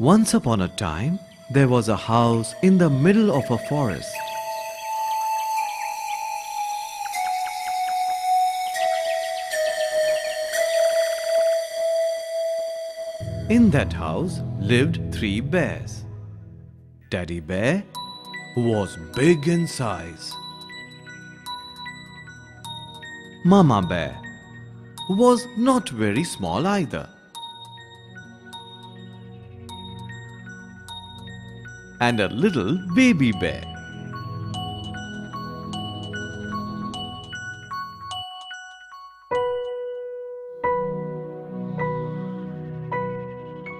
Once upon a time, there was a house in the middle of a forest. In that house lived 3 bears. Daddy Bear, who was big in size. Mama Bear, who was not very small either. And a little baby bear.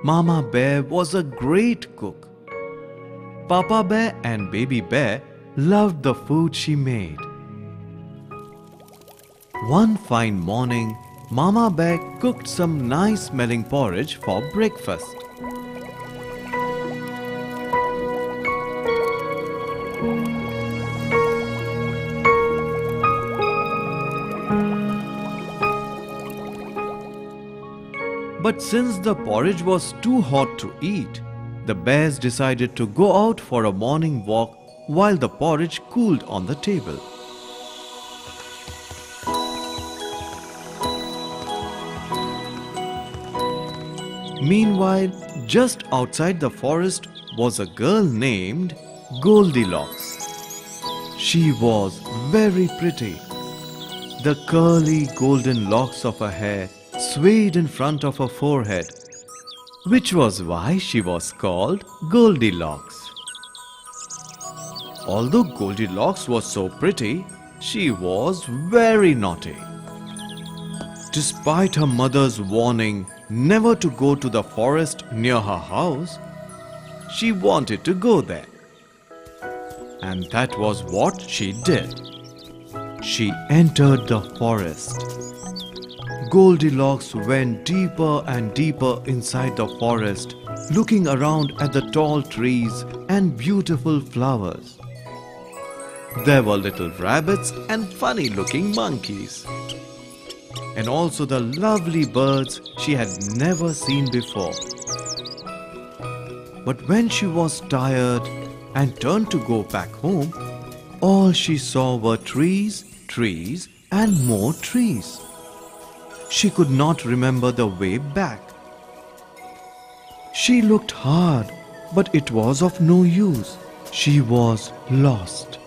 Mama Bear was a great cook. Papa Bear and Baby Bear loved the food she made. One fine morning, Mama Bear cooked some nice smelling porridge for breakfast. But since the porridge was too hot to eat, the bears decided to go out for a morning walk while the porridge cooled on the table. Meanwhile, just outside the forest was a girl named Goldilocks. She was very pretty. The curly golden locks of her hair swayed in front of her forehead, which was why she was called Goldilocks. Although Goldilocks was so pretty, she was very naughty. Despite her mother's warning never to go to the forest near her house, she wanted to go there. And that was what she did. She entered the forest. Goldilocks went deeper and deeper inside the forest, looking around at the tall trees and beautiful flowers. There were little rabbits and funny-looking monkeys, and also the lovely birds she had never seen before. But when she was tired and turned to go back home, all she saw were trees, trees, and more trees. She could not remember the way back. She looked hard, but it was of no use. She was lost.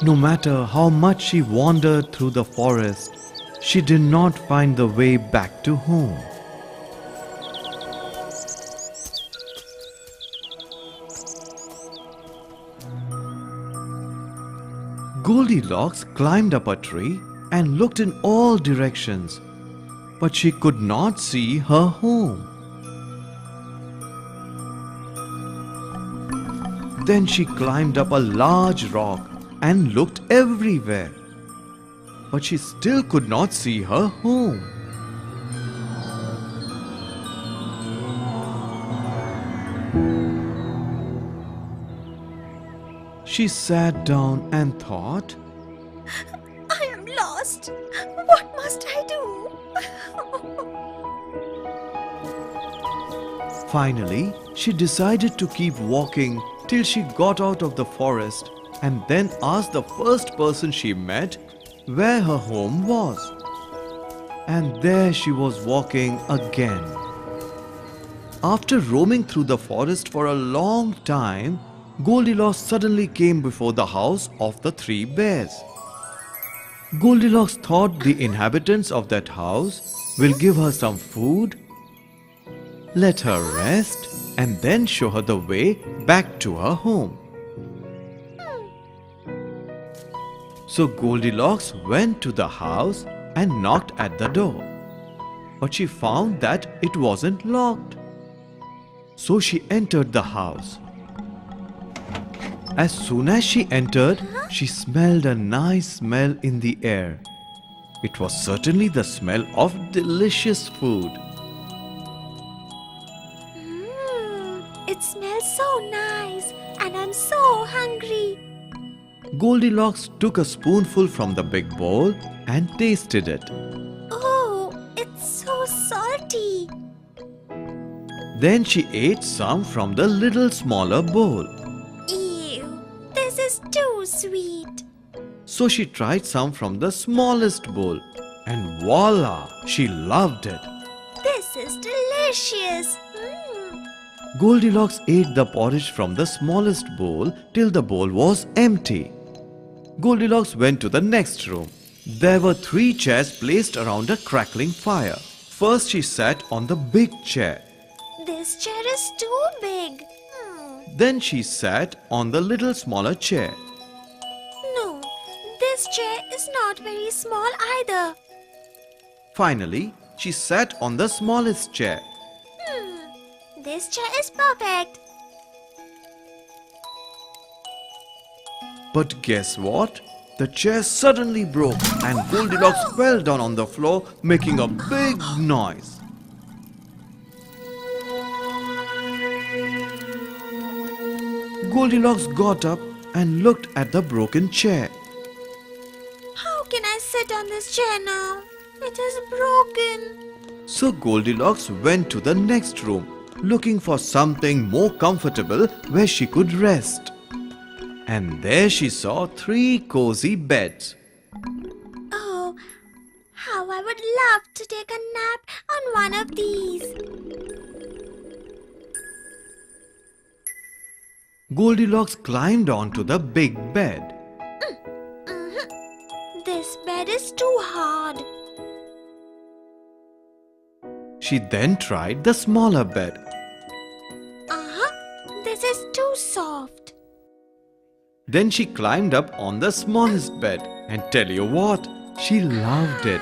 No matter how much she wandered through the forest, she did not find the way back to home. Goldilocks climbed up a tree and looked in all directions, but she could not see her home. Then she climbed up a large rock and looked everywhere, but she still could not see her home. She sat down and thought, I am lost. What must I do? Finally, she decided to keep walking till she got out of the forest and then asked the first person she met where her home was. And there she was walking again. After roaming through the forest for a long time, Goldilocks suddenly came before the house of the 3 bears. Goldilocks thought the inhabitants of that house will give her some food, let her rest, and then show her the way back to her home. So Goldilocks went to the house and knocked at the door. But she found that it wasn't locked. So she entered the house. As soon as she entered, she smelled a nice smell in the air. It was certainly the smell of delicious food. It smells so nice and I'm so hungry. Goldilocks took a spoonful from the big bowl and tasted it. Oh, it's so salty. Then she ate some from the little smaller bowl. Ew, this is too sweet. So she tried some from the smallest bowl. And voila, she loved it. This is delicious. Goldilocks ate the porridge from the smallest bowl till the bowl was empty. Goldilocks went to the next room. There were 3 chairs placed around a crackling fire. First she sat on the big chair. This chair is too big. Then she sat on the little smaller chair. No, this chair is not very small either. Finally, she sat on the smallest chair. This chair is perfect. But guess what? The chair suddenly broke and Goldilocks fell down on the floor, making a big noise. Goldilocks got up and looked at the broken chair. How can I sit on this chair now? It is broken. So Goldilocks went to the next room, looking for something more comfortable where she could rest. And there she saw 3 cozy beds. Oh, how I would love to take a nap on one of these. Goldilocks climbed onto the big bed. This bed is too hard. She then tried the smaller bed. This is too soft. Then she climbed up on the smallest bed, and tell you what, she loved it.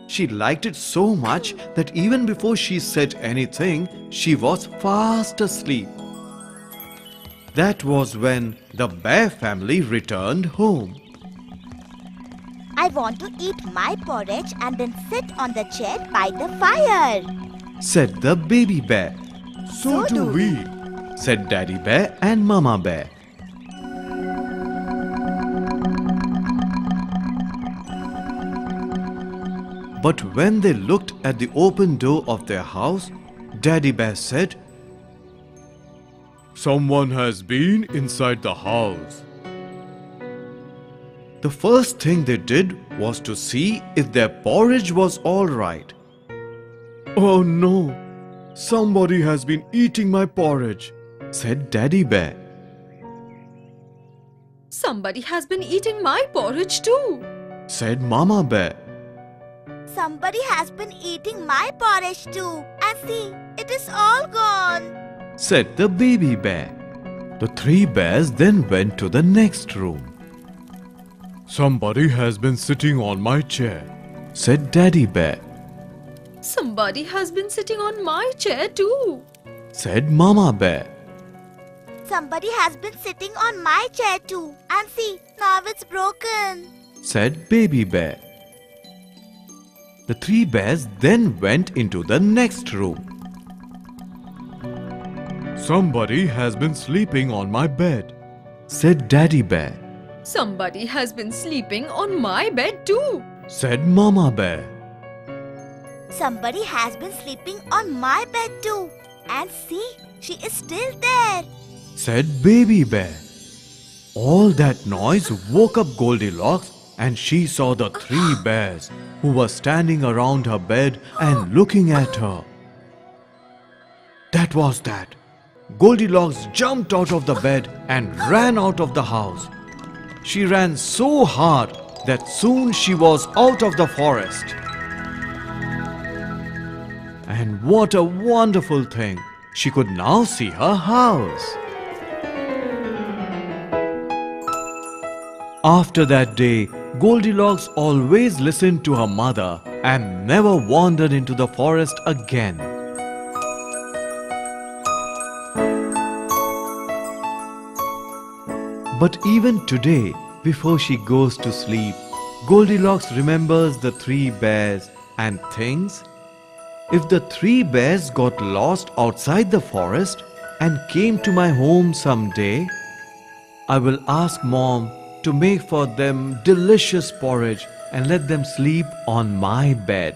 She liked it so much that even before she said anything, she was fast asleep. That was when the bear family returned home. I want to eat my porridge and then sit on the chair by the fire, Said the baby bear. So do we, Said Daddy Bear and Mama Bear. But when they looked at the open door of their house, Daddy Bear said, "Someone has been inside the house." The first thing they did was to see if their porridge was all right. "Oh no, somebody has been eating my porridge," said Daddy Bear. Somebody has been eating my porridge too, Said Mama Bear. Somebody has been eating my porridge too. And see, it is all gone. Said the baby bear. The 3 bears then went to the next room. "Somebody has been sitting on my chair," said Daddy Bear. Somebody has been sitting on my chair too, Said Mama Bear. Somebody has been sitting on my chair too. And see, now it's broken. Said Baby Bear. The 3 bears then went into the next room. "Somebody has been sleeping on my bed," said Daddy Bear. Somebody has been sleeping on my bed too, Said Mama Bear. Somebody has been sleeping on my bed too. And see, she is still there. Said Baby Bear. All that noise woke up Goldilocks, and she saw the 3 bears who were standing around her bed and looking at her. That was that. Goldilocks jumped out of the bed and ran out of the house. She ran so hard that soon she was out of the forest. And what a wonderful thing! She could now see her house. After that day, Goldilocks always listened to her mother and never wandered into the forest again. But even today, before she goes to sleep, Goldilocks remembers the 3 bears and thinks, if the 3 bears got lost outside the forest and came to my home someday, I will ask Mom to make for them delicious porridge and let them sleep on my bed.